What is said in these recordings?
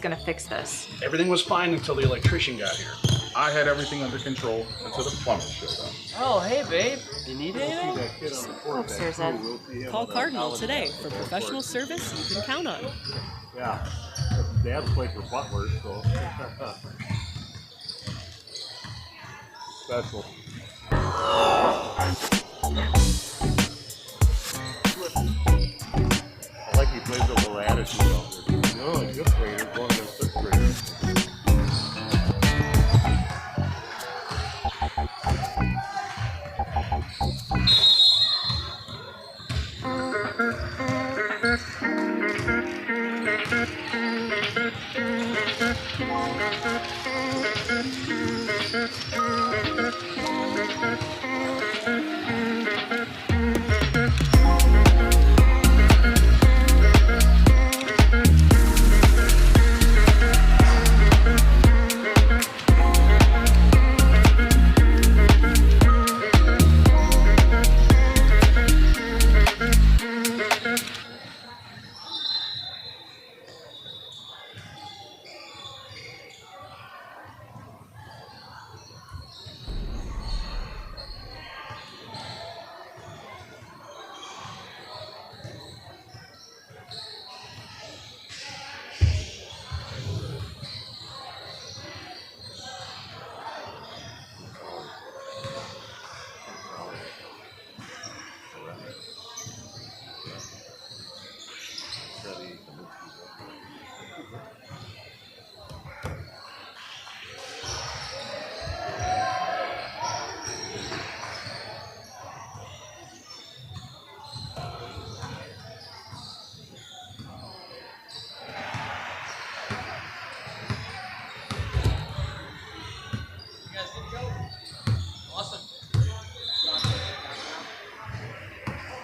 going to fix this? Everything was fine until the electrician got here. I had everything under control until the plumber showed up. Oh, hey, babe. You need anything? Go upstairs, Ed. Call Cardinal today for professional service you can count on. Yeah. Dad's played for Butler, so. Special. I like he plays a little attitude out there. No, he's a fifth grader going against sixth graders.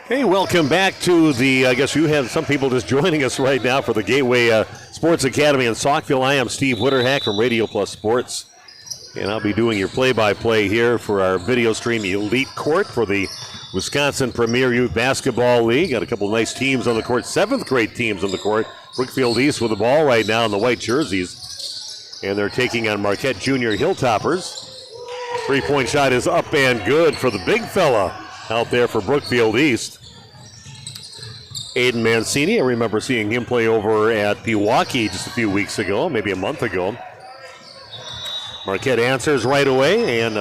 Hey, welcome back to the, I guess you have some people just joining us right now for the Gateway Sports Academy in Saukville. I am Steve Witterhack from Radio Plus Sports, and I'll be doing your play-by-play here for our video stream Elite Court for the Wisconsin Premier Youth Basketball League. Got a couple nice teams on the court, 7th grade teams on the court. Brookfield East with the ball right now in the white jerseys, and they're taking on Marquette Junior Hilltoppers. Three-point shot is up and good for the big fella out there for Brookfield East. Aiden Mancini, I remember seeing him play over at Pewaukee just a few weeks ago, maybe a month ago. Marquette answers right away, and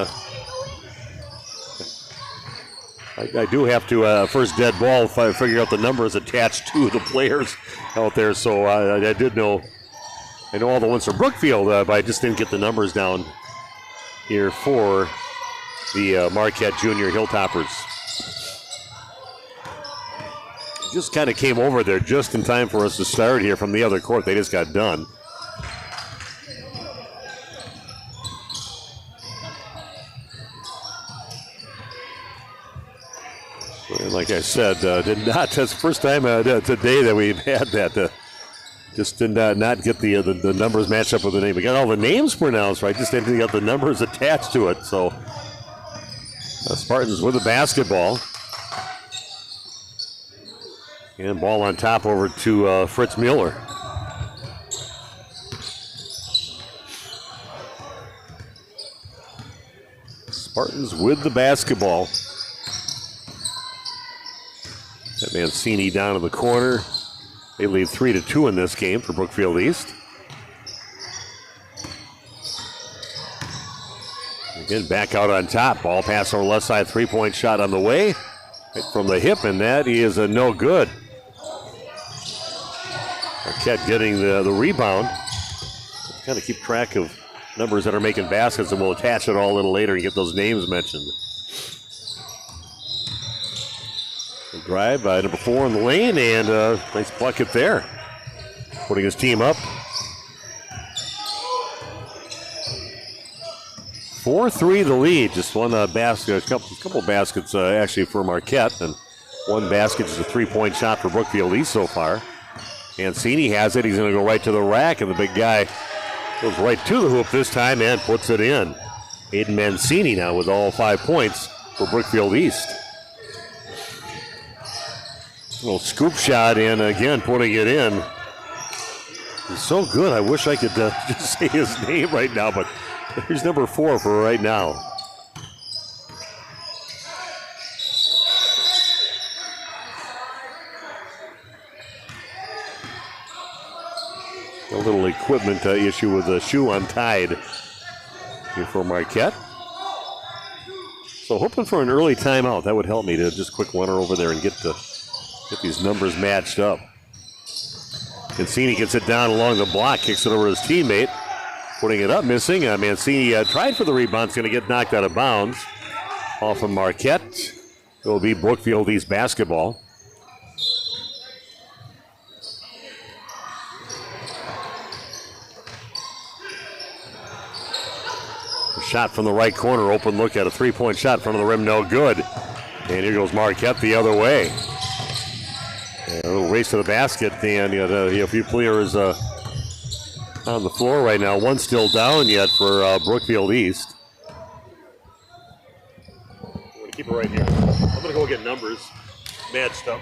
I do have to, first dead ball, if I figure out the numbers attached to the players out there, so I did know, I know all the ones from Brookfield, but I just didn't get the numbers down here for the Marquette Junior Hilltoppers. Just kind of came over there just in time for us to start here from the other court. They just got done. And like I said, that's the first time today that we've had that. Just did not get the numbers matched up with the name. We got all the names pronounced right, just didn't get the numbers attached to it. So Spartans with the basketball. And ball on top over to Fritz Mueller. Spartans with the basketball. That Mancini down in the corner. They lead 3-2 in this game for Brookfield East. Again, back out on top. Ball pass over left side, three-point shot on the way. Right from the hip, and that is a no good. Marquette getting the rebound. Kind of keep track of numbers that are making baskets, and we'll attach it all a little later and get those names mentioned. The drive by number 4 in the lane, and nice bucket there. Putting his team up. 4-3 the lead. Just one basket, a couple baskets actually for Marquette, and one basket is a three-point shot for Brookfield East so far. Mancini has it. He's going to go right to the rack, and the big guy goes right to the hoop this time and puts it in. Aiden Mancini now with all 5 points for Brookfield East. A little scoop shot, and again putting it in He's so good. I wish I could just say his name right now, but he's number 4 for right now. A little equipment issue with the shoe untied here for Marquette. So hoping for an early timeout. That would help me to just quick runner over there and get these numbers matched up. Mancini gets it down along the block, kicks it over to his teammate, putting it up, missing. Mancini tried for the rebound. It's going to get knocked out of bounds. Off of Marquette. It will be Brookfield East basketball. Shot from the right corner, open look at a three-point shot in front of the rim, no good. And here goes Marquette the other way. And a little race to the basket, and a few players on the floor right now. One still down yet for Brookfield East. I'm going to keep it right here. I'm going to go get numbers matched up.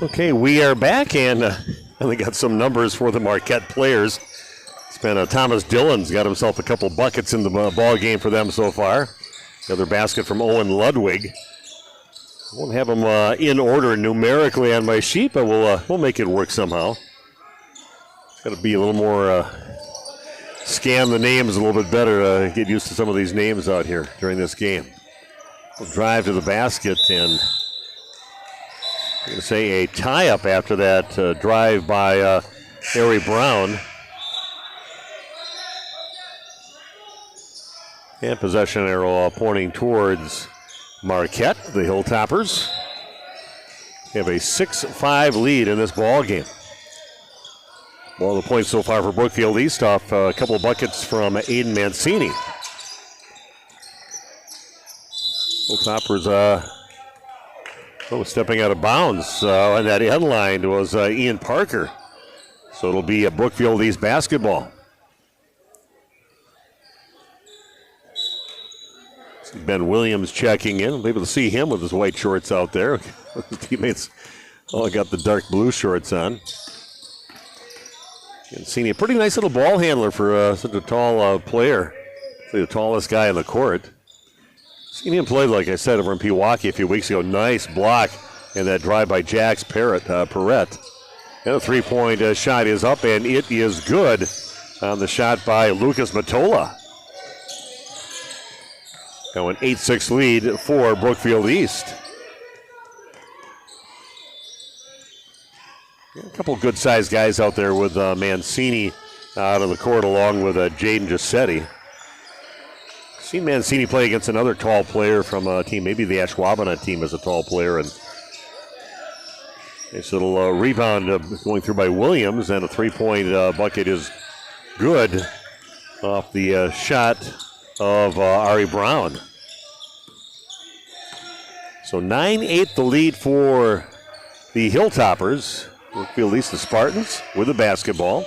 Okay, we are back, and we got some numbers for the Marquette players. It's been Thomas Dillon's got himself a couple buckets in the ball game for them so far. Another basket from Owen Ludwig. I won't have them in order numerically on my sheet, but we'll make it work somehow. It's got to be a little more scan the names a little bit better. Get used to some of these names out here during this game. We'll drive to the basket, and I'm going to say a tie-up after that drive by Harry Brown. And possession arrow pointing towards Marquette, the Hilltoppers. They have a 6-5 lead in this ball game. Well, the points so far for Brookfield East off a couple of buckets from Aiden Mancini. Hilltoppers stepping out of bounds, and that end line was Ian Parker. So it'll be a Brookfield East basketball. Ben Williams checking in. We'll be able to see him with his white shorts out there. His teammates all got the dark blue shorts on. And seen a pretty nice little ball handler for such a tall player. The tallest guy on the court. Seen him play, like I said, over in Pewaukee a few weeks ago. Nice block and that drive by Jax Perrett. And a three-point shot is up, and it is good on the shot by Lucas Matola. Now an 8-6 lead for Brookfield East. A couple good-sized guys out there with Mancini out on the court along with Jaden Giuseppe. Seen Mancini play against another tall player from a team, maybe the Ashwaubenon team is a tall player, and nice little rebound going through by Williams, and a three-point bucket is good off the shot of Ari Brown. So 9-8 the lead for the Hilltoppers. Brookfield East, the Spartans with the basketball.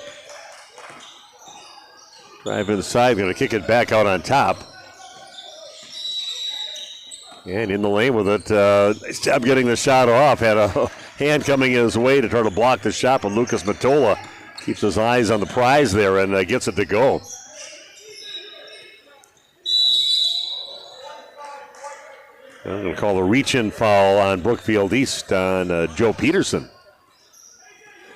Drive inside, going to kick it back out on top. And in the lane with it. Nice job getting the shot off. Had a hand coming his way to try to block the shot, but Lucas Matola keeps his eyes on the prize there and gets it to go. I'm going to call a reach-in foul on Brookfield East on Joe Peterson.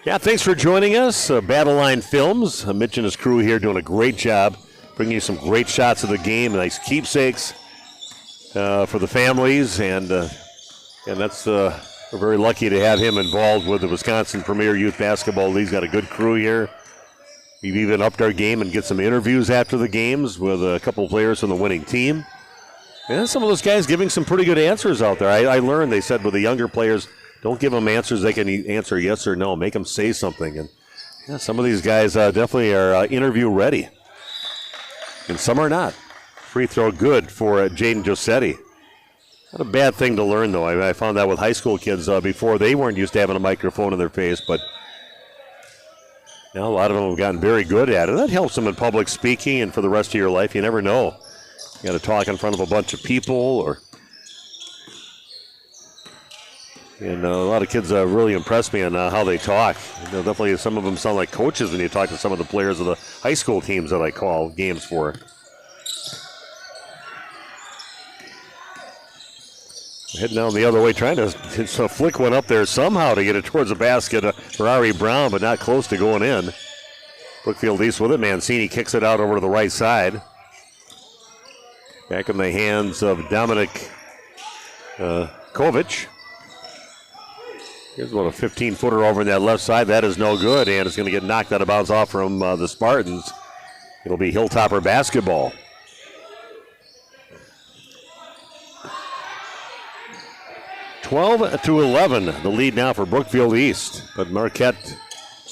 Yeah, thanks for joining us. Battle Line Films. Mitch and his crew here doing a great job, bringing you some great shots of the game, nice keepsakes for the families, and that's we're very lucky to have him involved with the Wisconsin Premier Youth Basketball League. He's got a good crew here. We've even upped our game and get some interviews after the games with a couple of players from the winning team. And some of those guys giving some pretty good answers out there. I learned, they said, with the younger players, don't give them answers they can answer yes or no. Make them say something. And yeah, some of these guys definitely are interview ready. And some are not. Free throw good for Jaden Josetti. Not a bad thing to learn, though. I found that with high school kids before. They weren't used to having a microphone in their face, but now a lot of them have gotten very good at it. That helps them in public speaking and for the rest of your life. You never know. You got to talk in front of a bunch of people, and a lot of kids really impressed me on how they talk. Definitely some of them sound like coaches when you talk to some of the players of the high school teams that I call games for. Heading down the other way, trying to flick one up there somehow to get it towards the basket for Ari Brown, but not close to going in. Brookfield East with it. Mancini kicks it out over to the right side. Back in the hands of Dominic Kovic. Here's one, a 15-footer over in that left side. That is no good, and it's going to get knocked out of bounds off from the Spartans. It'll be Hilltopper basketball. (12-11), the lead now for Brookfield East. But Marquette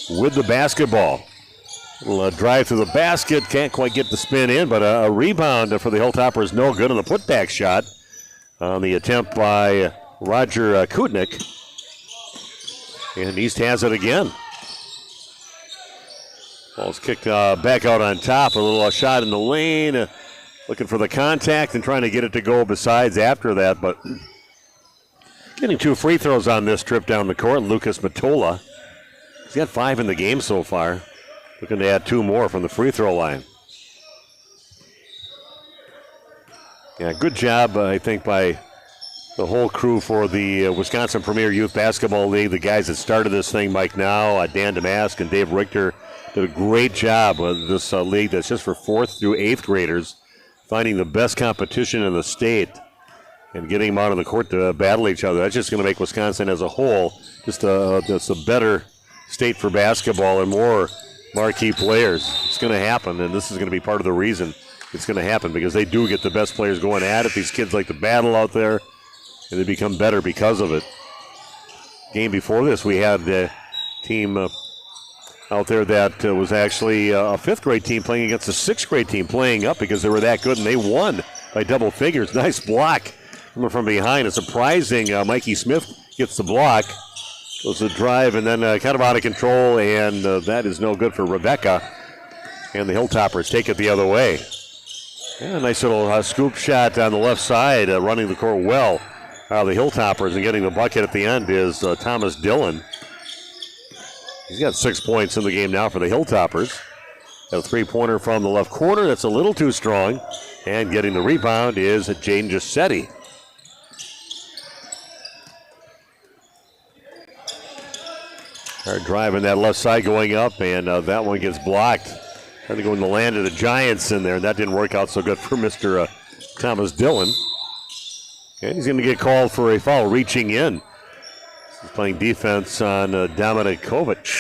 with the basketball. Little drive through the basket, can't quite get the spin in, but a rebound for the Hilltoppers no good on the putback shot on the attempt by Roger Kutnick. And East has it again. Ball's kicked back out on top. A little shot in the lane. Looking for the contact and trying to get it to go besides after that. But getting 2 free throws on this trip down the court. Lucas Matola. He's got 5 in the game so far. Looking to add 2 more from the free throw line. Yeah, good job, I think, by the whole crew for the Wisconsin Premier Youth Basketball League. The guys that started this thing, Mike Now, Dan Damask, and Dave Richter, did a great job with this league that's just for 4th through 8th graders, finding the best competition in the state and getting them out on the court to battle each other. That's just going to make Wisconsin as a whole just a better state for basketball and more marquee players. It's going to happen, and this is going to be part of the reason it's going to happen, because they do get the best players going at it. These kids like to battle out there, and they become better because of it. Game before this, we had a team out there that was actually a 5th grade team playing against a 6th grade team playing up because they were that good, and they won by double figures. Nice block from behind. It's surprising Mikey Smith gets the block. Goes the drive, and then kind of out of control, and that is no good for Rebecca. And the Hilltoppers take it the other way. Yeah, nice little scoop shot on the left side, running the court well. The Hilltoppers, and getting the bucket at the end is Thomas Dillon. He's got 6 points in the game now for the Hilltoppers. Got a 3-pointer from the left corner. That's a little too strong. And getting the rebound is Jane Giusetti. Hard drive on that left side going up, and that one gets blocked. Trying to go in the land of the Giants in there, and that didn't work out so good for Mr. Thomas Dillon. And he's going to get called for a foul reaching in. He's playing defense on Dominic Kovic.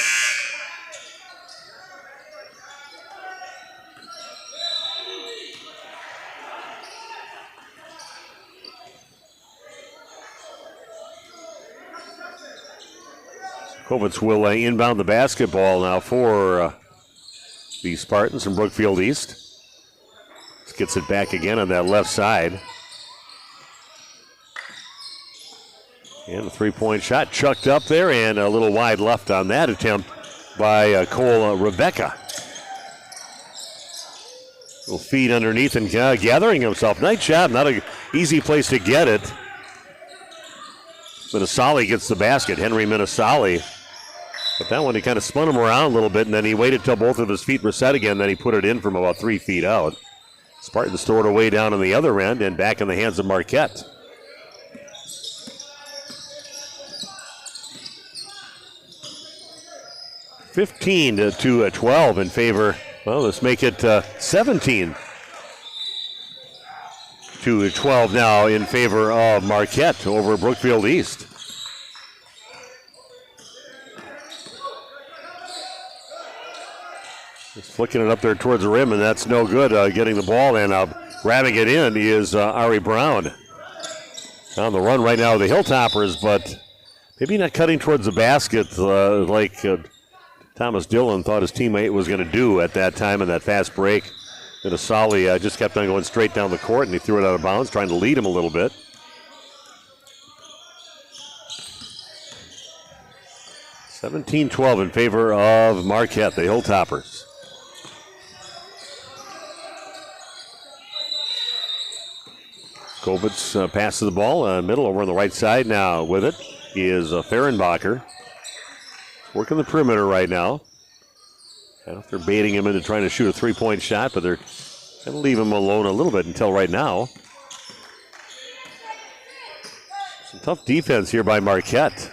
Kovitz will inbound the basketball now for the Spartans from Brookfield East. Gets it back again on that left side. And a three-point shot chucked up there, and a little wide left on that attempt by Cole Rebecca. Little feed underneath and gathering himself. Nice job. Not an easy place to get it. Minnesali gets the basket. Henry Minnesali. But that one, he kind of spun him around a little bit, and then he waited till both of his feet were set again. Then he put it in from about 3 feet out. Spartans stored away down on the other end and back in the hands of Marquette. (15 to 12 in favor. Well, let's make it 17 to 12 now in favor of Marquette over Brookfield East. Just flicking it up there towards the rim, and that's no good. Getting the ball and grabbing it in is Ari Brown. On the run right now, the Hilltoppers, but maybe not cutting towards the basket like Thomas Dillon thought his teammate was going to do at that time in that fast break. Minnesali just kept on going straight down the court, and he threw it out of bounds, trying to lead him a little bit. (17-12) in favor of Marquette, the Hilltoppers. Kovitz passes the ball middle over on the right side now. With it is Fehrenbacher. Working the perimeter right now. I don't know if they're baiting him into trying to shoot a three-point shot, but they're going to leave him alone a little bit until right now. Some tough defense here by Marquette.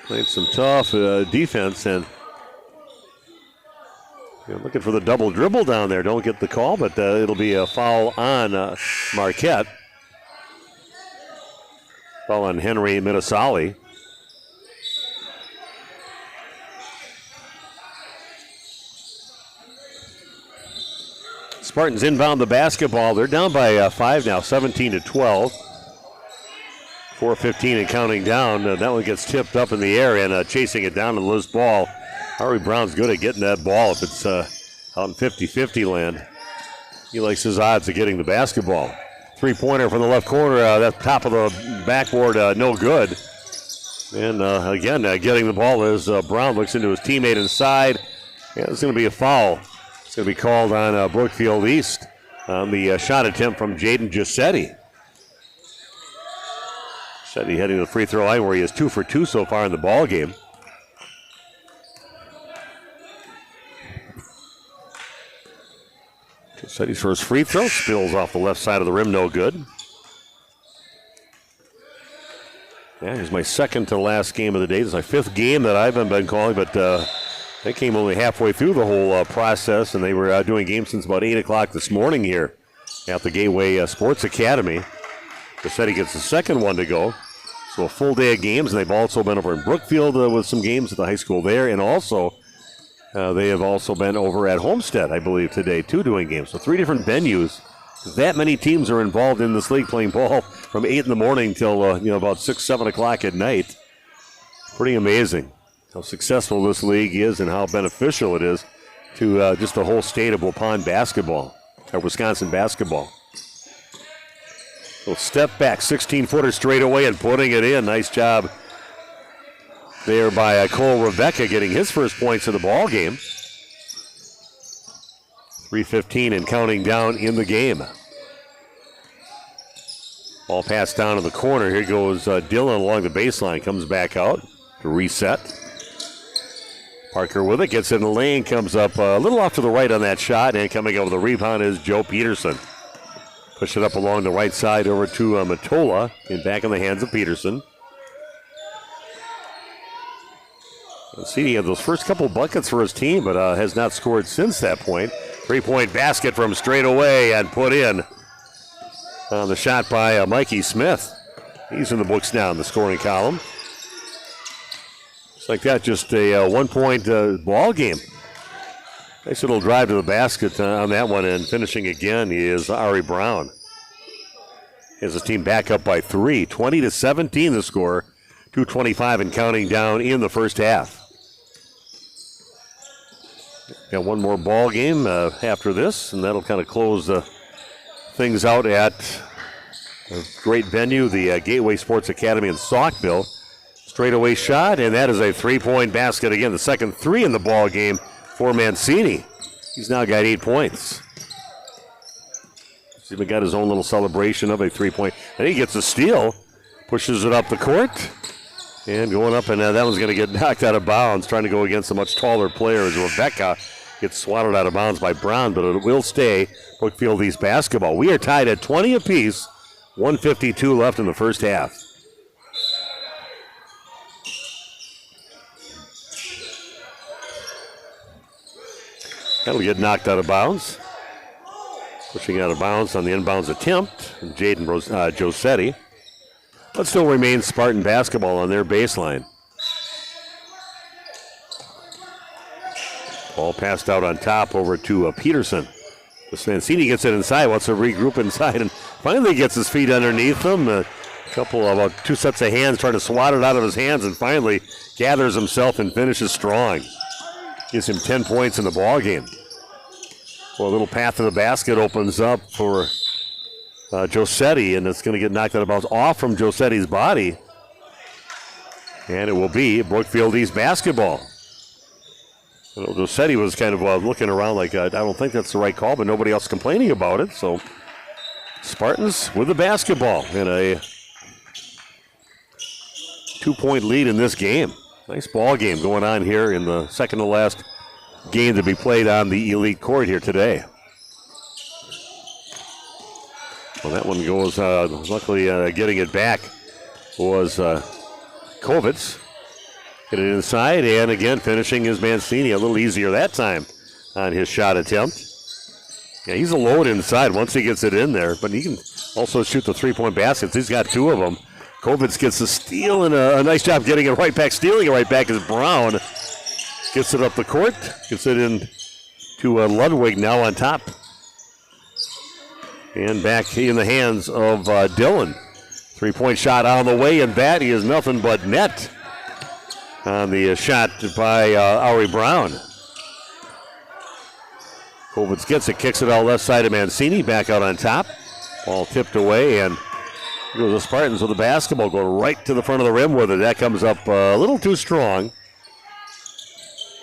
Playing some tough defense, and looking for the double dribble down there. Don't get the call, but it'll be a foul on Marquette. Foul on Henry Minnesali. Spartans inbound the basketball. They're down by 5 now, 17 to 12. 4:15 and counting down. That one gets tipped up in the air and chasing it down to the loose ball. Ari Brown's good at getting that ball if it's out in 50-50 land. He likes his odds of getting the basketball. Three-pointer from the left corner, that top of the backboard, no good. And again, getting the ball as Brown looks into his teammate inside. Yeah, it's going to be a foul. It's going to be called on Brookfield East on the shot attempt from Jaden Giusetti. Giusetti heading to the free throw line where he is 2 for 2 so far in the ball game. Giusetti's first free throw spills off the left side of the rim, no good. Yeah, here's my second to last game of the day. This is my 5th game that I've been calling, but they came only halfway through the whole process, and they were doing games since about 8 o'clock this morning here at the Gateway Sports Academy. Giusetti gets the second one to go. So a full day of games, and they've also been over in Brookfield with some games at the high school there, and also they have also been over at Homestead, I believe, today, too, doing games. So 3 different venues. That many teams are involved in this league playing ball from 8 in the morning till about 6, 7 o'clock at night. Pretty amazing how successful this league is and how beneficial it is to just the whole state of Waupun basketball, or Wisconsin basketball. So step back, 16-footer straight away and putting it in. Nice job there by Cole Rebecca getting his first points of the ball game. 3:15 and counting down in the game. Ball passed down to the corner. Here goes Dillon along the baseline. Comes back out to reset. Parker with it. Gets in the lane. Comes up a little off to the right on that shot. And coming over the rebound is Joe Peterson. Push it up along the right side over to Matola. And back in the hands of Peterson. CD had those first couple buckets for his team, but has not scored since that point. 3-point basket from straight away and put in on the shot by Mikey Smith. He's in the books now in the scoring column. Just like that, just a 1-point ball game. Nice little drive to the basket on that one, and finishing again is Ari Brown. He has his team back up by 3, 20-17 the score. 2:25 and counting down in the first half. Got one more ball game after this, and that'll kind of close things out at a great venue, the Gateway Sports Academy in Saukville. Straightaway shot, and that is a three-point basket again. The second three in the ball game for Mancini. He's now got 8 points. He's even got his own little celebration of a three-point. And he gets a steal, pushes it up the court, and going up, and that one's going to get knocked out of bounds, trying to go against a much taller player as Rebecca gets swatted out of bounds by Brown, but it will stay Brookfield East basketball. We are tied at 20 apiece, 1:52 left in the first half. That'll get knocked out of bounds. Pushing out of bounds on the inbounds attempt, Jaden Josetti. But still remains Spartan basketball on their baseline. Ball passed out on top over to Peterson. Mancini gets it inside, wants to regroup inside, and finally gets his feet underneath him. A couple of about 2 sets of hands trying to swat it out of his hands, and finally gathers himself and finishes strong. Gives him 10 points in the ball game. Well, a little path to the basket opens up for Josetti, and it's going to get knocked out of bounds off from Josetti's body. And it will be Brookfield East basketball. Josetti was kind of looking around like, I don't think that's the right call, but nobody else complaining about it. So Spartans with the basketball and a 2-point lead in this game. Nice ball game going on here in the second to last game to be played on the elite court here today. Well, that one goes, luckily getting it back was Kovitz. Get it inside, and again finishing is Mancini. A little easier that time on his shot attempt. Yeah, he's a load inside once he gets it in there, but he can also shoot the three-point baskets. He's got 2 of them. Kovitz gets the steal, and a nice job getting it right back. Stealing it right back is Brown. Gets it up the court, gets it in to Ludwig now on top. And back in the hands of Dillon. 3-point shot on the way, and that is nothing but net on the shot by Ari Brown. Kovitz gets it, kicks it out left side of Mancini, back out on top. Ball tipped away, and goes the Spartans with the basketball, go right to the front of the rim with it. That comes up a little too strong.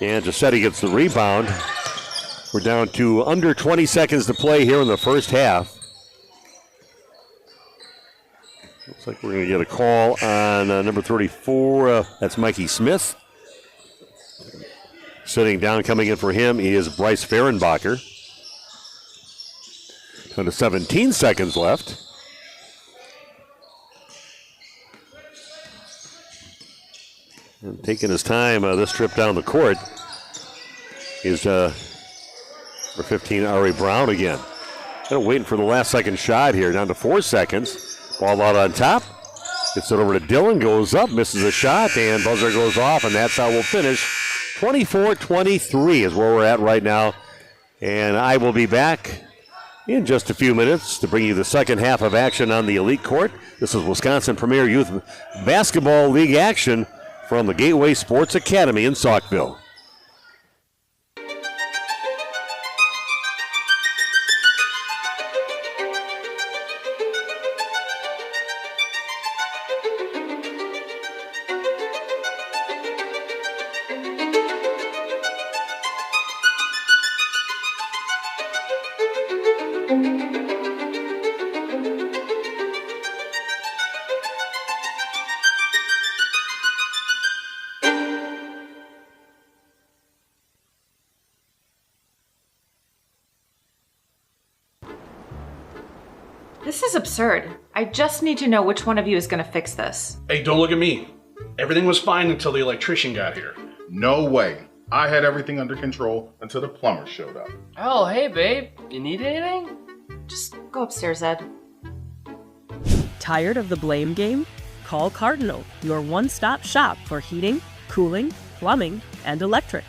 And Giuseppe gets the rebound. We're down to under 20 seconds to play here in the first half. Looks like we're going to get a call on number 34. That's Mikey Smith. Sitting down, coming in for him is Bryce Fehrenbacher. Down to 17 seconds left. And taking his time this trip down the court is number 15, Ari Brown again. Kind of waiting for the last second shot here, down to 4 seconds. Ball out on top. Gets it over to Dillon, goes up, misses a shot, and buzzer goes off, and that's how we'll finish. 24-23 is where we're at right now. And I will be back in just a few minutes to bring you the second half of action on the elite court. This is Wisconsin Premier Youth Basketball League action from the Gateway Sports Academy in Saukville. This is absurd. I just need to know which one of you is going to fix this. Hey, don't look at me. Everything was fine until the electrician got here. No way. I had everything under control until the plumber showed up. Oh, hey, babe. You need anything? Just go upstairs, Ed. Tired of the blame game? Call Cardinal, your one-stop shop for heating, cooling, plumbing, and electric.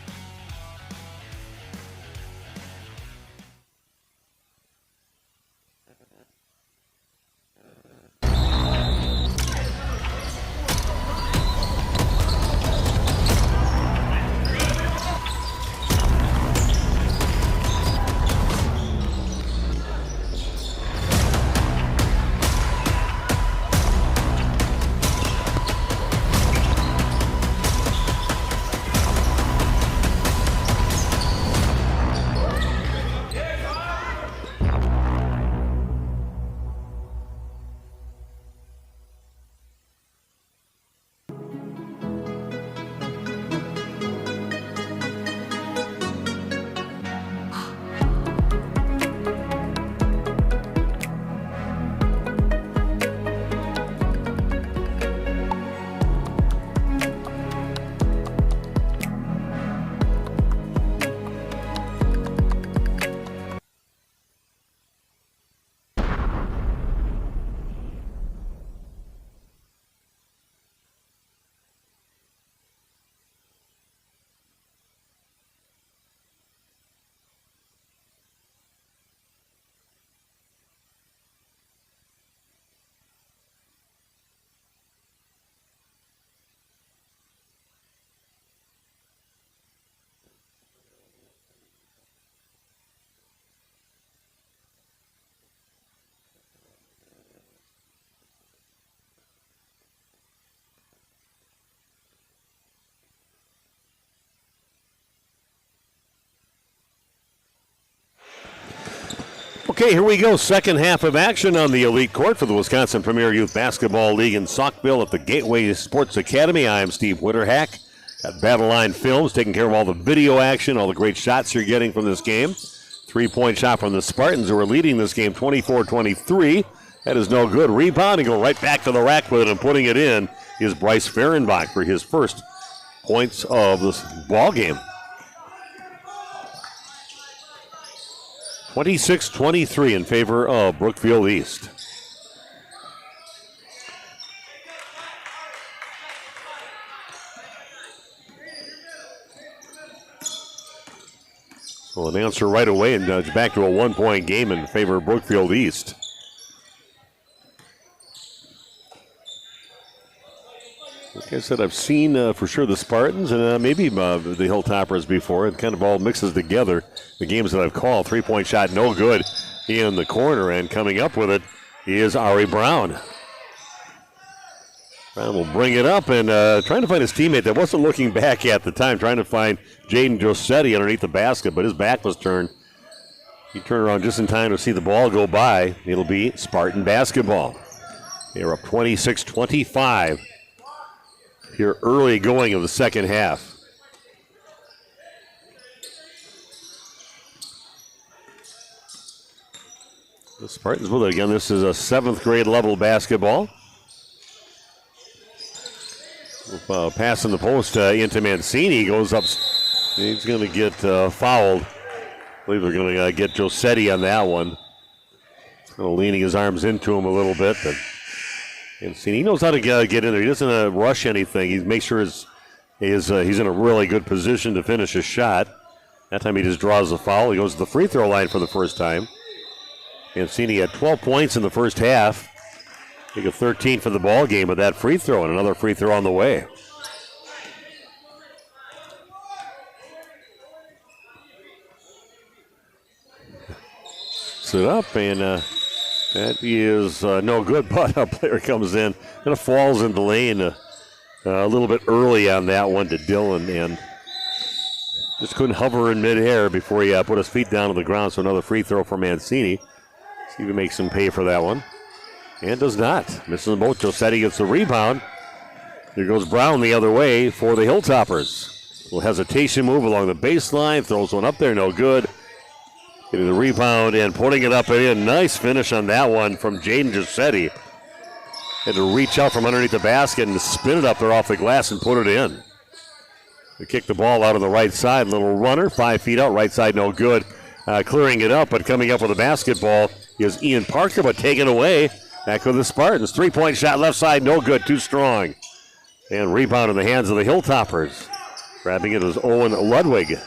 Okay, here we go. Second half of action on the Elite Court for the Wisconsin Premier Youth Basketball League in Saukville at the Gateway Sports Academy. I am Steve Witterhack at Battle Line Films, taking care of all the video action, all the great shots you're getting from this game. 3-point shot from the Spartans, who are leading this game 24-23. That is no good. Rebound and go right back to the rack with it and putting it in is Bryce Fehrenbach for his first points of this ball game. 26-23 in favor of Brookfield East. So an answer right away and back to a 1-point game in favor of Brookfield East. Like I said, I've seen for sure the Spartans and maybe the Hilltoppers before. It kind of all mixes together. The games that I've called, 3-point shot, no good in the corner, and coming up with it is Ari Brown. Brown will bring it up and trying to find his teammate that wasn't looking back at the time, trying to find Jaden Josetti underneath the basket, but his back was turned. He turned around just in time to see the ball go by. It'll be Spartan basketball. They're up 26-25 here early going of the second half. The Spartans with it again. This is a 7th grade level basketball. Passing the post into Mancini. Goes up. He's going to get fouled. I believe they're going to get Josetti on that one. Kind of leaning his arms into him a little bit. But Mancini knows how to get in there. He doesn't rush anything. He makes sure he's in a really good position to finish his shot. That time he just draws the foul. He goes to the free throw line for the first time. Mancini had 12 points in the first half. I think of 13 for the ball game with that free throw, and another free throw on the way. Sit up, and that is no good, but a player comes in, kind of falls in the lane a little bit early on that one to Dylan, and just couldn't hover in midair before he put his feet down to the ground, so another free throw for Mancini. See if he makes him pay for that one. And does not. Misses them both. Josetti gets the rebound. Here goes Brown the other way for the Hilltoppers. Little hesitation move along the baseline. Throws one up there. No good. Getting the rebound and putting it up and in. Nice finish on that one from Jaden Josetti. Had to reach out from underneath the basket and spin it up there off the glass and put it in. They kick the ball out of the right side. Little runner. 5 feet out. Right side no good. Clearing it up, but coming up with the basketball is Ian Parker, but taken away. Back with the Spartans. 3-point shot left side, no good, too strong. And rebound in the hands of the Hilltoppers. Grabbing it was Owen Ludwig.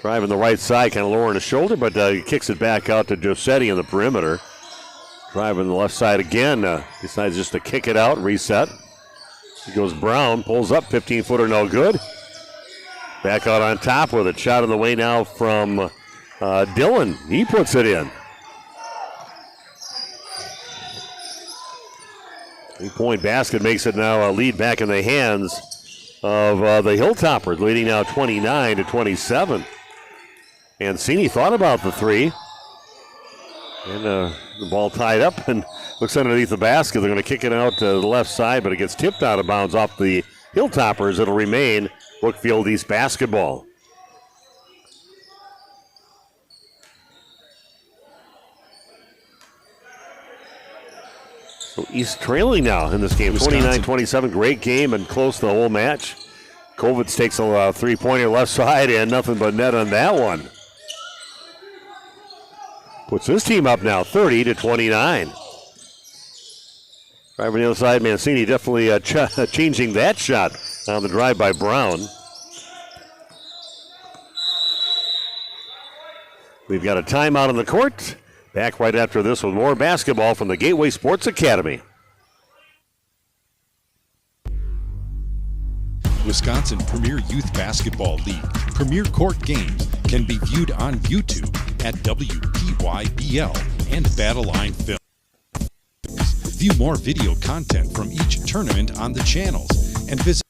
Driving the right side, kind of lowering his shoulder, but he kicks it back out to Josetti in the perimeter. Driving the left side again, decides just to kick it out, reset. He goes Brown, pulls up, 15-footer, no good. Back out on top with it. Shot in the way now from Dylan. He puts it in. 3-point basket makes it now a lead back in the hands of the Hilltoppers, leading now 29-27. Mancini thought about the three. And the ball tied up and looks underneath the basket. They're going to kick it out to the left side, but it gets tipped out of bounds off the Hilltoppers. It'll remain Brookfield East basketball. So East trailing now in this game, 29-27. Great game and close the whole match. Kovitz takes a three-pointer left side and nothing but net on that one. Puts his team up now, 30-29. Driving the other side, Mancini definitely changing that shot on the drive by Brown. We've got a timeout on the court. Back right after this with more basketball from the Gateway Sports Academy. Wisconsin Premier Youth Basketball League Premier Court games can be viewed on YouTube at WPYBL and Battle Line Films. View more video content from each tournament on the channels and visit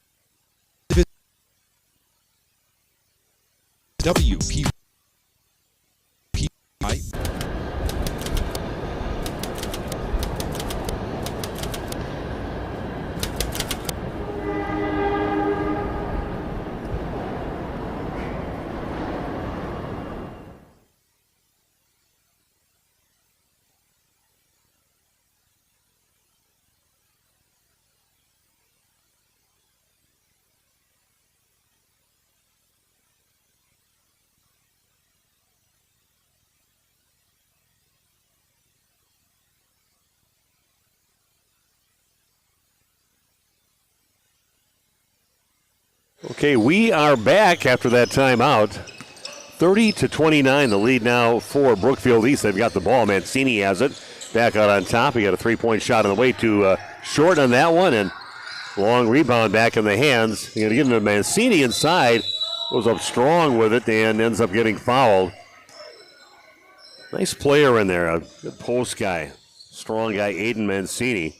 WP Okay, we are back after that timeout. 30-29, the lead now for Brookfield East. They've got the ball. Mancini has it. Back out on top. He got a three-point shot on the way to short on that one, and long rebound back in the hands. They're going to get into Mancini inside. Goes up strong with it and ends up getting fouled. Nice player in there, a good post guy. Strong guy, Aiden Mancini.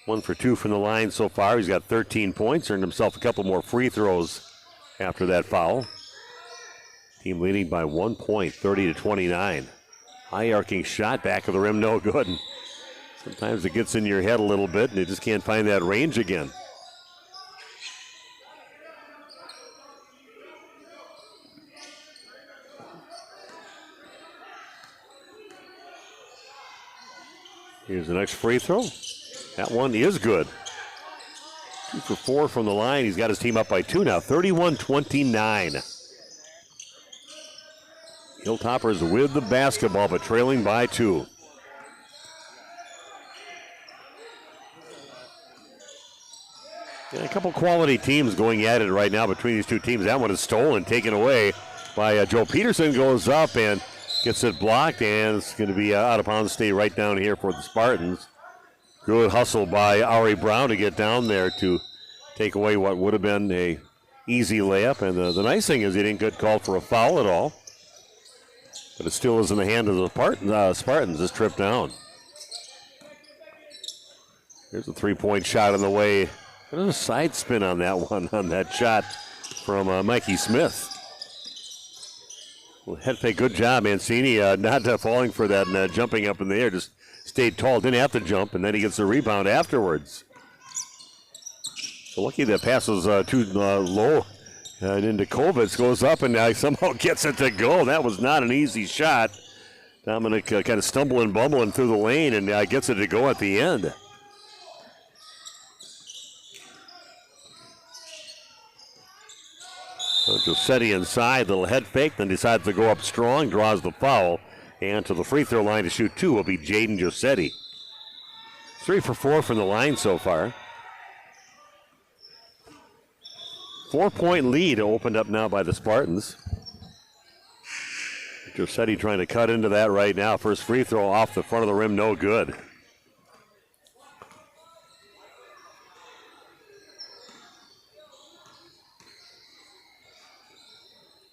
1 for 2 from the line so far. He's got 13 points, earned himself a couple more free throws after that foul. Team leading by 1 point, 30-29. High arcing shot, back of the rim, no good. Sometimes it gets in your head a little bit and you just can't find that range again. Here's the next free throw. That one is good. 2 for 4 from the line. He's got his team up by 2 now, 31-29. Hilltoppers with the basketball, but trailing by 2. Yeah, a couple quality teams going at it right now between these two teams. That one is stolen, taken away by Joe Peterson. Goes up and gets it blocked, and it's going to be out of bounds. Stay right down here for the Spartans. Good hustle by Ari Brown to get down there to take away what would have been a easy layup. And the nice thing is he didn't get called for a foul at all. But it still is in the hand of the Spartans, this trip down. Here's a three-point shot on the way. There's a side spin on that one, on that shot from Mikey Smith. Well, head fake, good job, Mancini. Not falling for that and jumping up in the air. Just stayed tall, didn't have to jump, and then he gets the rebound afterwards. So lucky that pass was too low. And into Kovitz, goes up and somehow gets it to go. That was not an easy shot. Dominic kind of stumbling, bumbling through the lane and gets it to go at the end. So Josetti inside, little head fake, then decides to go up strong, draws the foul. And to the free throw line to shoot 2 will be Jaden Josetti. 3 for 4 from the line so far. 4-point lead opened up now by the Spartans. Josetti trying to cut into that right now. First free throw off the front of the rim, no good.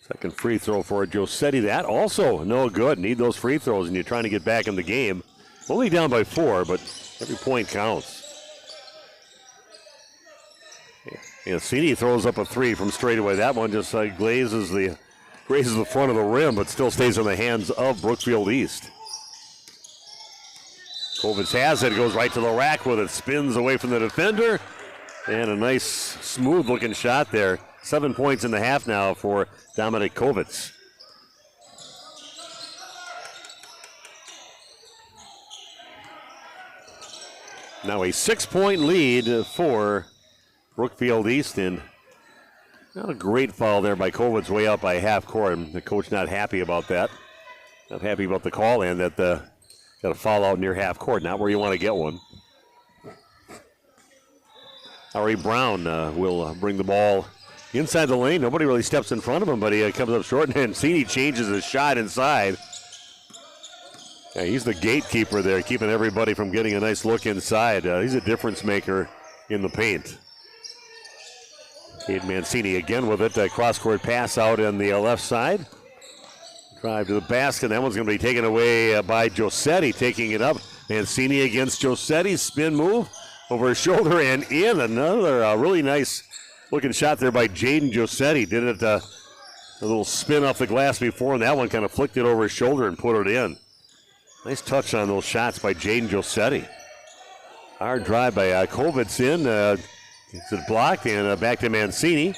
Second free throw for Josetti. That also no good. Need those free throws and you're trying to get back in the game. Only down by 4, but every point counts. Mancini throws up a 3 from straight away. That one just grazes the front of the rim, but still stays in the hands of Brookfield East. Kovitz has it, goes right to the rack with it, spins away from the defender, and a nice, smooth-looking shot there. 7 points in the half now for Dominic Kovitz. Now a 6-point lead for Brookfield East, and not a great foul there by Kovitz, way out by half court. And the coach not happy about that. Not happy about the call, and that got a foul out near half court, not where you want to get one. Ari Brown will bring the ball inside the lane. Nobody really steps in front of him, but he comes up short, and Mancini changes his shot inside. Yeah, he's the gatekeeper there, keeping everybody from getting a nice look inside. He's a difference maker in the paint. Cade Mancini again with it. Cross-court pass out on the left side. Drive to the basket. That one's going to be taken away by Josetti, taking it up. Mancini against Josetti. Spin move over his shoulder and in. Another really nice looking shot there by Jaden Josetti. Did it a little spin off the glass before, and that one kind of flicked it over his shoulder and put it in. Nice touch on those shots by Jaden Josetti. Hard drive by Kovitz in. Gets it blocked and back to Mancini.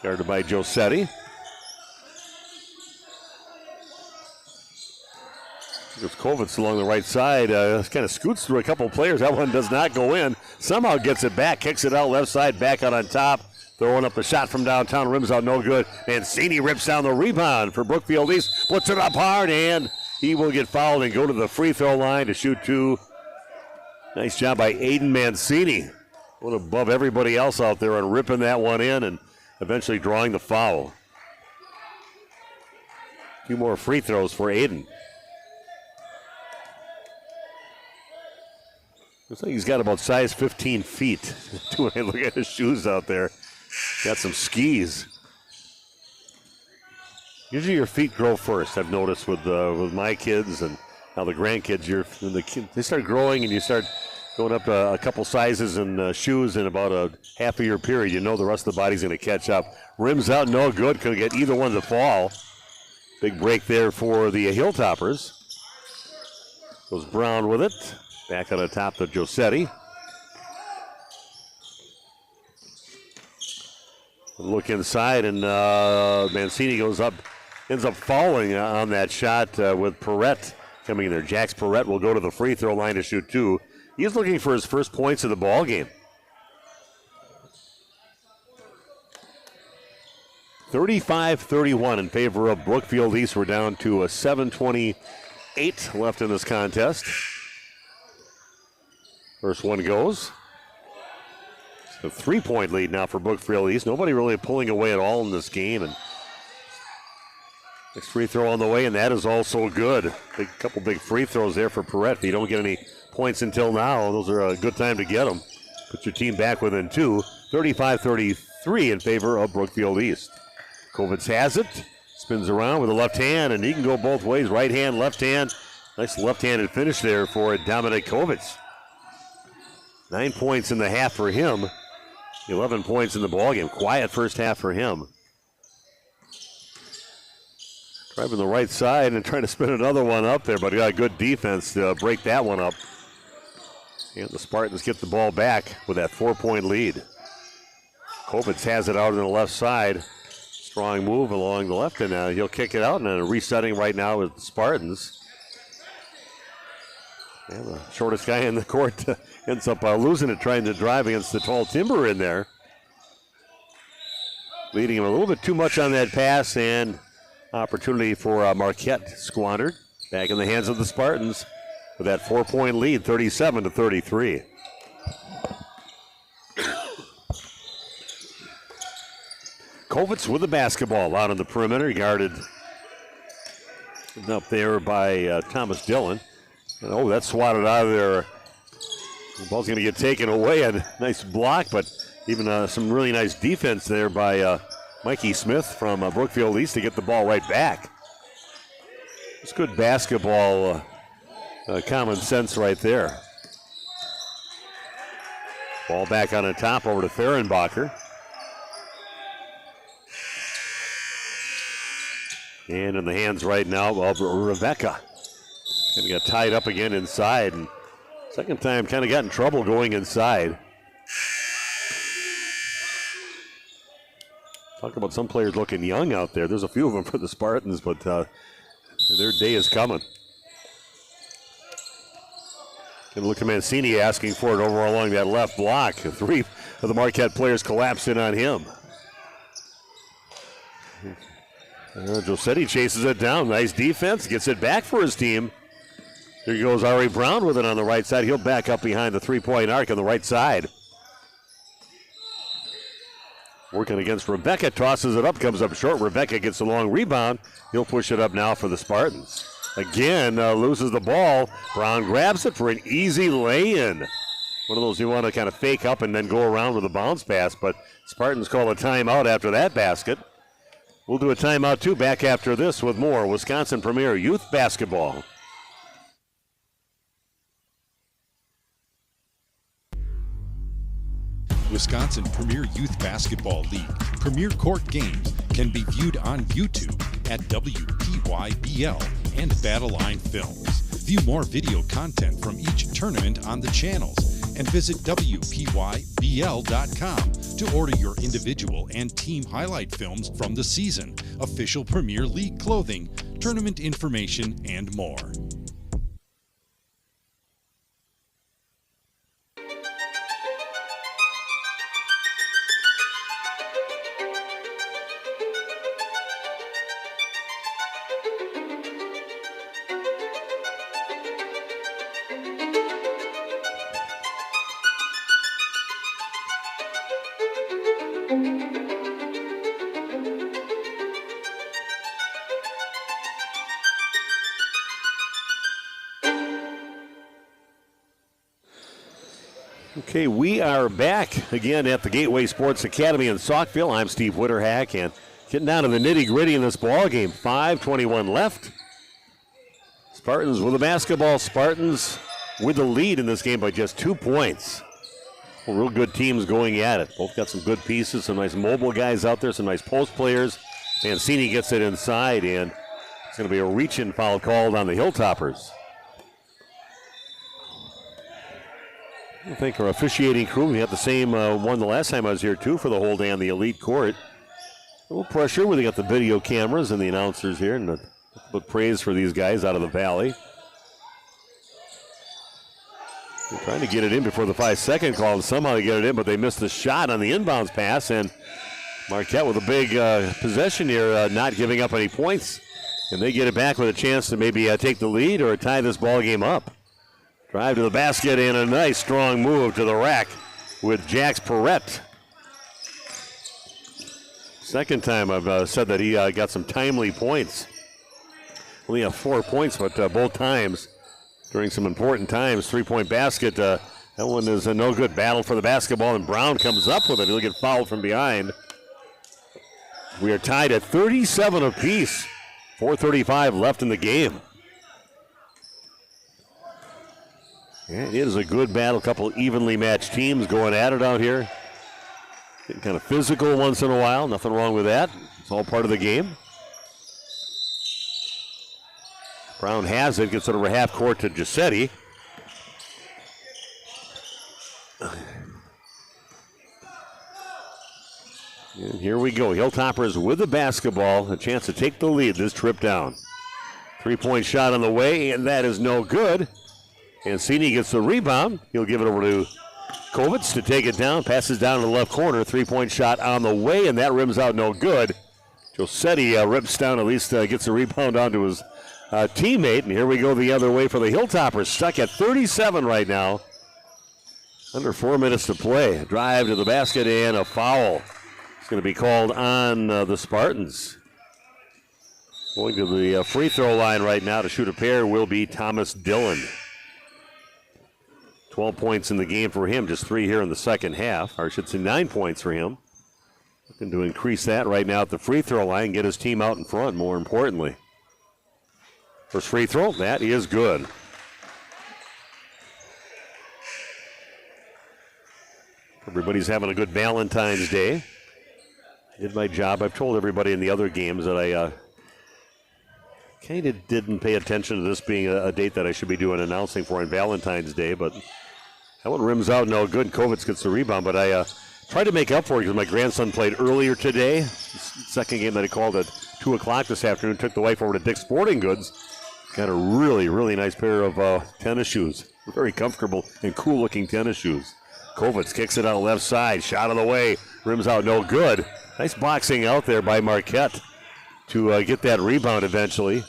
Guarded by Josetti. Just Kovitz along the right side. Kind of scoots through a couple players. That one does not go in. Somehow gets it back. Kicks it out left side. Back out on top. Throwing up the shot from downtown. Rims out no good. Mancini rips down the rebound for Brookfield East. Puts it up hard and he will get fouled and go to the free throw line to shoot 2. Nice job by Aiden Mancini. going above everybody else out there and ripping that one in and eventually drawing the foul. A few more free throws for Aiden. Looks like he's got about size 15 feet. When I look at his shoes out there, got some skis. Usually your feet grow first. I've noticed with my kids and now the grandkids. They start growing and you start going up a couple sizes in shoes in about a half a year period. You know the rest of the body's going to catch up. Rims out, no good. Couldn't get either one to fall. Big break there for the Hilltoppers. Goes Brown with it. Back on the top to Josetti. Look inside, and Mancini ends up fouling on that shot with Perrette coming in there. Jax Perrette will go to the free throw line to shoot 2. He's looking for his first points of the ball game. 35-31 in favor of Brookfield East. We're down to a 7:28 left in this contest. First one goes. It's a 3-point lead now for Brookfield East. Nobody really pulling away at all in this game. And next free throw on the way, and that is also good. Couple big free throws there for Perrette. If you don't get any points until now, those are a good time to get them. Put your team back within 2. 35-33 in favor of Brookfield East. Kovitz has it. Spins around with the left hand, and he can go both ways. Right hand, left hand. Nice left-handed finish there for Dominic Kovitz. 9 points in the half for him. 11 points in the ballgame. Quiet first half for him. Driving the right side and trying to spin another one up there, but he got good defense to break that one up. And the Spartans get the ball back with that 4-point lead. Kovitz has it out on the left side. Strong move along the left, and he'll kick it out, and then resetting right now with the Spartans. And the shortest guy in the court ends up losing it, trying to drive against the tall timber in there. Leading him a little bit too much on that pass, and opportunity for Marquette squandered. Back in the hands of the Spartans with that 4-point lead, 37-33. Kovitz with the basketball out on the perimeter, guarded up there by Thomas Dillon. And, that's swatted out of there. The ball's going to get taken away. A nice block, but even some really nice defense there by Mikey Smith from Brookfield East to get the ball right back. It's good basketball common sense right there. Ball back on the top over to Fehrenbacher. And in the hands right now of Rebecca. And got tied up again inside. And second time kind of got in trouble going inside. Talk about some players looking young out there. There's a few of them for the Spartans, but their day is coming. And look at Mancini asking for it over along that left block. 3 of the Marquette players collapsed in on him. Josetti chases it down. Nice defense. Gets it back for his team. Here goes Ari Brown with it on the right side. He'll back up behind the 3-point arc on the right side. Working against Rebecca. Tosses it up. Comes up short. Rebecca gets a long rebound. He'll push it up now for the Spartans. Again, loses the ball. Brown grabs it for an easy lay-in. One of those you want to kind of fake up and then go around with a bounce pass. But Spartans call a timeout after that basket. We'll do a timeout, too, back after this with more Wisconsin Premier Youth Basketball. Wisconsin Premier Youth Basketball League Premier Court games can be viewed on YouTube at WPYBL and Battleline Films. View more video content from each tournament on the channels and visit WPYBL.com to order your individual and team highlight films from the season, official Premier League clothing, tournament information, and more. Okay, we are back again at the Gateway Sports Academy in Saukville. I'm Steve Witterhack, and getting down to the nitty-gritty in this ball game. 5:21 left. Spartans with the basketball. Spartans with the lead in this game by just 2 points. Well, real good teams going at it. Both got some good pieces, some nice mobile guys out there, some nice post players. Mancini gets it inside, and it's going to be a reach-in foul called on the Hilltoppers. I think our officiating crew, we had the same one the last time I was here, too, for the whole day on the elite court. A little pressure when they got the video cameras and the announcers here, and but praise for these guys out of the Valley. They're trying to get it in before the 5-second call, and somehow they get it in, but they missed the shot on the inbounds pass, and Marquette with a big possession here, not giving up any points. And they get it back with a chance to maybe take the lead or tie this ball game up. Drive to the basket and a nice strong move to the rack with Jax Perrette. Second time I've said that he got some timely points. Only have 4 points, but both times during some important times. 3-point basket. That one is a no good. Battle for the basketball, and Brown comes up with it. He'll get fouled from behind. We are tied at 37 apiece. 4:35 left in the game. Yeah, it is a good battle. Couple evenly matched teams going at it out here. Getting kind of physical once in a while. Nothing wrong with that. It's all part of the game. Brown has it. Gets it over half court to Giuseppe. And here we go. Hilltoppers with the basketball. A chance to take the lead this trip down. 3-point shot on the way, and that is no good. Mancini gets the rebound. He'll give it over to Kovitz to take it down. Passes down to the left corner. 3-point shot on the way, and that rims out no good. Josetti rips down, at least gets the rebound onto his teammate. And here we go the other way for the Hilltoppers. Stuck at 37 right now. Under 4 minutes to play. A drive to the basket and a foul. It's going to be called on the Spartans. Going to the free throw line right now to shoot a pair will be Thomas Dillon. 12 points in the game for him, just 3 here in the second half. Or I should say 9 points for him. Looking to increase that right now at the free throw line, get his team out in front, more importantly. First free throw, that is good. Everybody's having a good Valentine's Day. I did my job. I've told everybody in the other games that I kind of didn't pay attention to this being a date that I should be doing announcing for on Valentine's Day, but that one rims out no good. Kovitz gets the rebound, but I tried to make up for it because my grandson played earlier today. Second game that he called at 2 o'clock this afternoon. Took the wife over to Dick's Sporting Goods. Got a really, really nice pair of tennis shoes. Very comfortable and cool-looking tennis shoes. Kovitz kicks it on the left side. Shot on the way. Rims out no good. Nice boxing out there by Marquette to get that rebound eventually.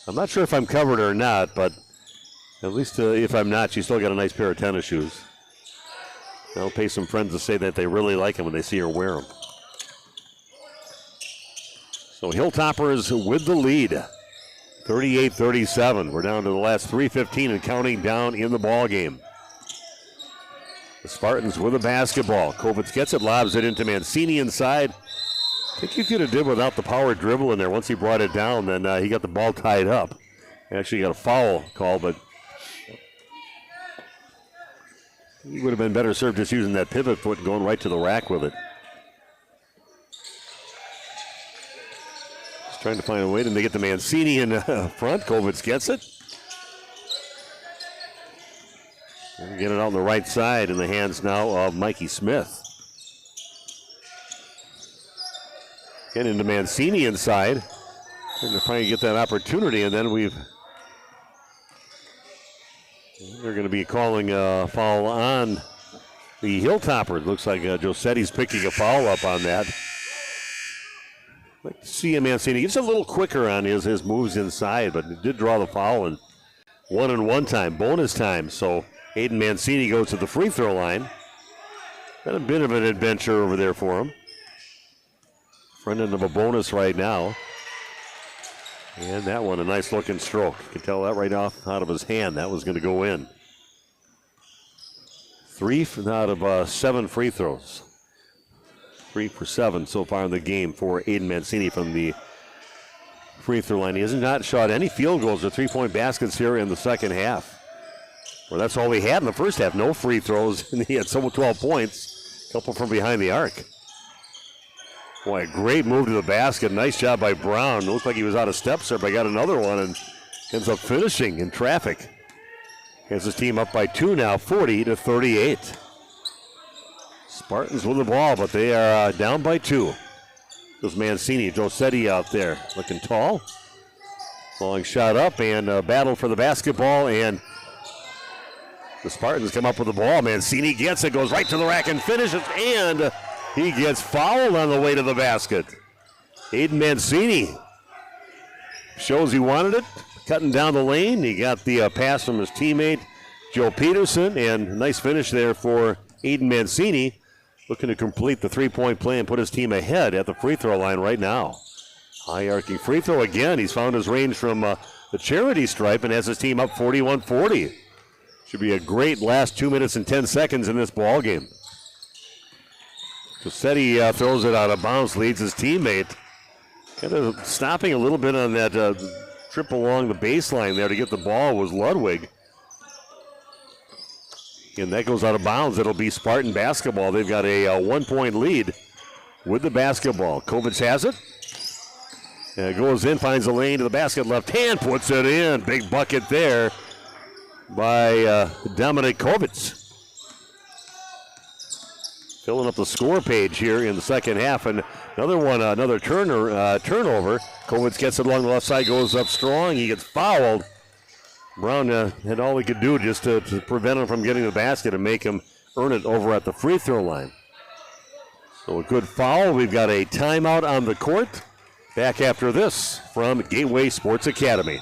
I'm not sure if I'm covered or not, but at least if I'm not, she's still got a nice pair of tennis shoes. I'll pay some friends to say that they really like them when they see her wear them. So Hilltoppers with the lead, 38-37. We're down to the last 3:15 and counting down in the ball game. The Spartans with the basketball. Kovitz gets it, lobs it into Mancini inside. I think he could have did without the power dribble in there. Once he brought it down, then he got the ball tied up. Actually got a foul call, but he would have been better served just using that pivot foot and going right to the rack with it. Just trying to find a way. Then they get the Mancini in front. Kovitz gets it. And get it on the right side in the hands now of Mikey Smith. Get into Mancini inside. Trying to finally get that opportunity, and then they're going to be calling a foul on the Hilltoppers. Looks like Josetti's picking a foul up on that. Like to see Mancini. He's a little quicker on his moves inside, but he did draw the foul in 1-on-1 time, bonus time. So Aiden Mancini goes to the free throw line. Been a bit of an adventure over there for him. Front end of a bonus right now. And that one, a nice looking stroke. You can tell that right off out of his hand. That was going to go in. 3 out of 7 free throws. 3 for 7 so far in the game for Aiden Mancini from the free throw line. He has not shot any field goals or 3-point baskets here in the second half. Well, that's all he had in the first half. No free throws, and he had 12 points. A couple from behind the arc. Boy, a great move to the basket. Nice job by Brown. Looked like he was out of steps there, but got another one and ends up finishing in traffic. Has his team up by 2 now, 40-38. Spartans with the ball, but they are down by 2. There's Mancini, Josetti out there, looking tall. Long shot up and a battle for the basketball, and the Spartans come up with the ball. Mancini gets it, goes right to the rack and finishes, and he gets fouled on the way to the basket. Aiden Mancini shows he wanted it, cutting down the lane. He got the pass from his teammate, Joe Peterson, and a nice finish there for Aiden Mancini, looking to complete the 3-point play and put his team ahead at the free throw line right now. High arcing free throw again. He's found his range from the charity stripe and has his team up 41-40. Should be a great last 2 minutes and 10 seconds in this ball game. Josetti throws it out of bounds, leads his teammate. Kind of stopping a little bit on that trip along the baseline there to get the ball was Ludwig. And that goes out of bounds. It'll be Spartan basketball. They've got a 1-point lead with the basketball. Kovacs has it. And it goes in, finds the lane to the basket. Left hand, puts it in. Big bucket there by Dominic Kovacs. Filling up the score page here in the second half. And another turnover. Kovacs gets it along the left side, goes up strong. He gets fouled. Brown had all he could do just to prevent him from getting the basket and make him earn it over at the free throw line. So a good foul. We've got a timeout on the court. Back after this from Gateway Sports Academy.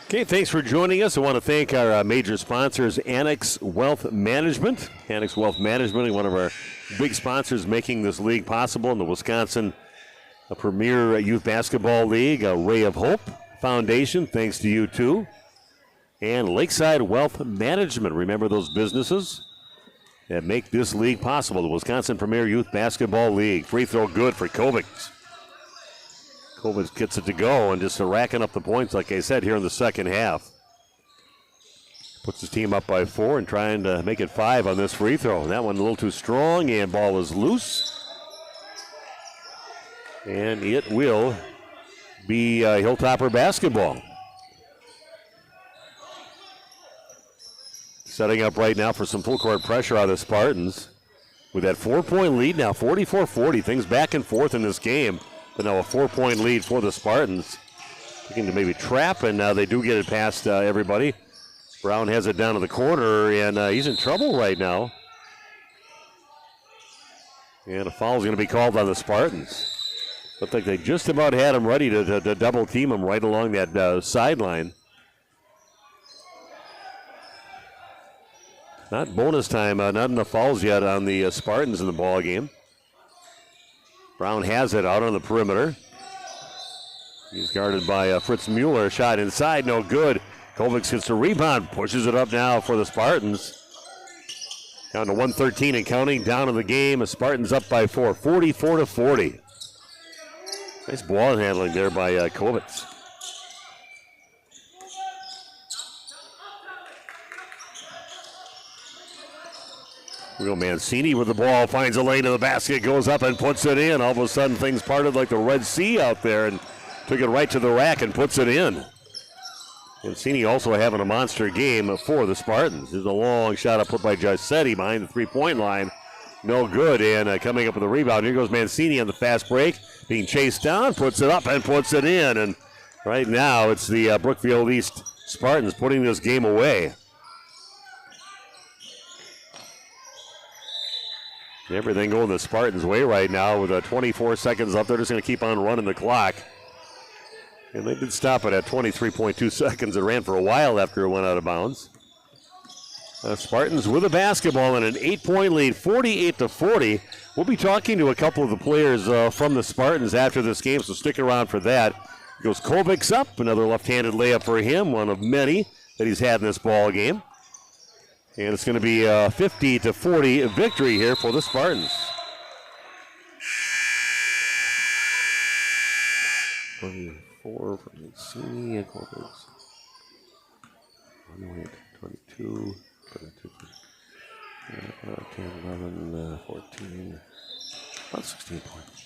Okay, thanks for joining us. I want to thank our major sponsors, Annex Wealth Management. Annex Wealth Management, one of our big sponsors making this league possible in the Wisconsin Premier Youth Basketball League, Ray of Hope Foundation, thanks to you too. And Lakeside Wealth Management. Remember those businesses that make this league possible, the Wisconsin Premier Youth Basketball League. Free throw good for Kovacs. Kovacs gets it to go and just racking up the points, like I said, here in the second half. Puts his team up by 4 and trying to make it 5 on this free throw. That one a little too strong, and ball is loose. And it will be Hilltopper basketball. Setting up right now for some full court pressure on the Spartans. With that 4-point lead now, 44-40. Things back and forth in this game. But now a 4-point lead for the Spartans. Looking to maybe trap, and now they do get it past everybody. Brown has it down to the corner, and he's in trouble right now. And a foul is going to be called on the Spartans. Looked like they just about had him ready to double team him right along that sideline. Not bonus time, not enough fouls yet on the Spartans in the ball game. Brown has it out on the perimeter. He's guarded by Fritz Mueller. Shot inside, no good. Kovacs gets the rebound, pushes it up now for the Spartans. Down to 1:13 and counting, down in the game. The Spartans up by 4, 44-40. Nice ball handling there by Kovacs. Real Mancini with the ball, finds a lane to the basket, goes up and puts it in. All of a sudden, things parted like the Red Sea out there and took it right to the rack and puts it in. Mancini also having a monster game for the Spartans. There's a long shot up put by Giuseppe behind the three-point line. No good, and coming up with the rebound. Here goes Mancini on the fast break, being chased down, puts it up and puts it in. And right now, it's the Brookfield East Spartans putting this game away. Everything going the Spartans' way right now with 24 seconds left. They're just going to keep on running the clock. And they did stop it at 23.2 seconds. It ran for a while after it went out of bounds. Spartans with a basketball and an 8-point lead, 48-40. We'll be talking to a couple of the players from the Spartans after this game, so stick around for that. Goes Kovacs up, another left-handed layup for him, one of many that he's had in this ball game. And it's going to be a 50-40 victory here for the Spartans. 24 from Mancini and Kovacs. 22, 10, 11, 14, about 16 points.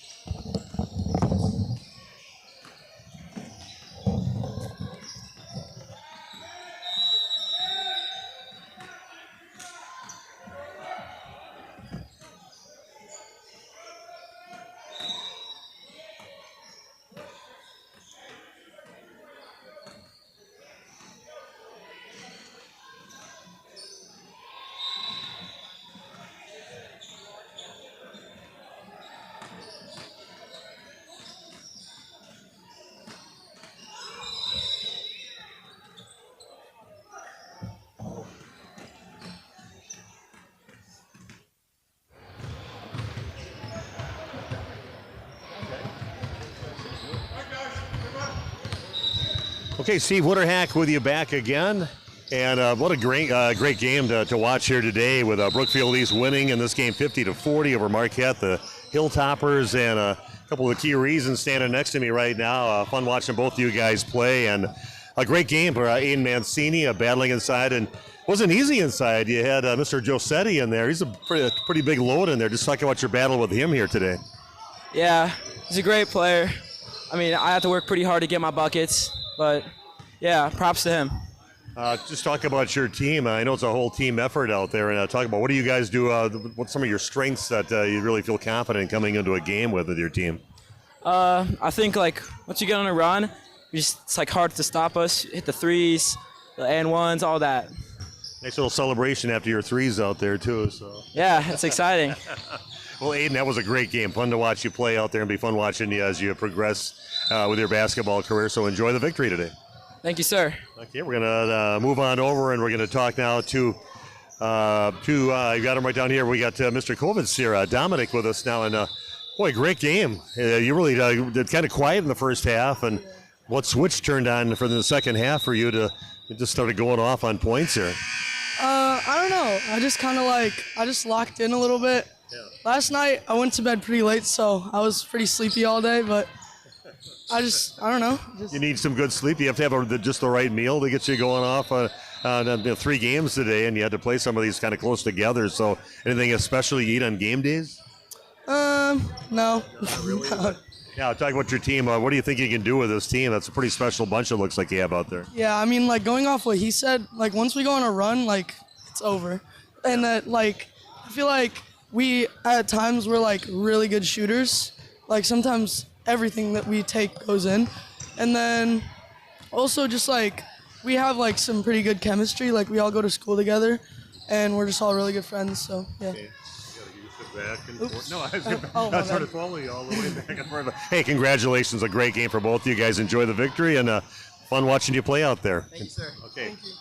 Okay, Steve Witterhack with you back again. And what a great game to watch here today with Brookfield East winning in this game 50-40 over Marquette, the Hilltoppers, and a couple of the key reasons standing next to me right now. Fun watching both of you guys play, and a great game for Aiden Mancini battling inside, and wasn't easy inside. You had Mr. Giuseppe in there. He's a pretty big load in there. Just talk about your battle with him here today. Yeah, he's a great player. I mean, I have to work pretty hard to get my buckets, but yeah, props to him. Just talk about your team. I know it's a whole team effort out there, and talk about what do you guys do, what's some of your strengths that you really feel confident coming into a game with your team? I think, like, once you get on a run, it's like hard to stop us, hit the threes, the and ones, all that. Nice little celebration after your threes out there, too. So yeah, it's exciting. Well, Aiden, that was a great game. Fun to watch you play out there and be fun watching you as you progress with your basketball career. So enjoy the victory today. Thank you, sir. Okay, we're going to move on over, and we're going to talk now to you got him right down here. We got Mr. Kovacs here, Dominic, with us now. And, boy, great game. You really did kind of quiet in the first half. And what switch turned on for the second half for you to just started going off on points here? I don't know. I just locked in a little bit. Yeah. Last night, I went to bed pretty late, so I was pretty sleepy all day, but I don't know. You need some good sleep. You have to have just the right meal to get you going off on 3 games today, and you had to play some of these kind of close together. So anything special you eat on game days? No. Not really? No. Yeah, talk about your team. What do you think you can do with this team? That's a pretty special bunch it looks like you have out there. Yeah, I mean, like, going off what he said, like, once we go on a run, like, it's over. And that, like, I feel like we, at times, we're, like, really good shooters. Like, sometimes everything that we take goes in. And then also just, like, we have, like, some pretty good chemistry. Like, we all go to school together, and we're just all really good friends, so, yeah. Okay. Back and forth. No, I started following you all the way back and forth. Hey, congratulations. A great game for both of you guys. Enjoy the victory, and fun watching you play out there. Thank you, sir. Okay. Thank you.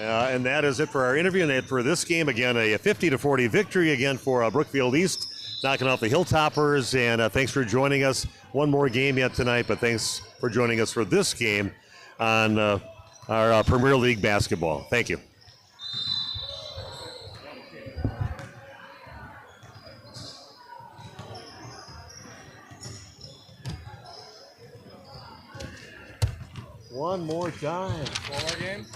And that is it for our interview. And for this game, again, a 50-40 victory again for Brookfield East, knocking off the Hilltoppers. And thanks for joining us. One more game yet tonight, but thanks for joining us for this game on our Premier League basketball. Thank you. One more time. One more game?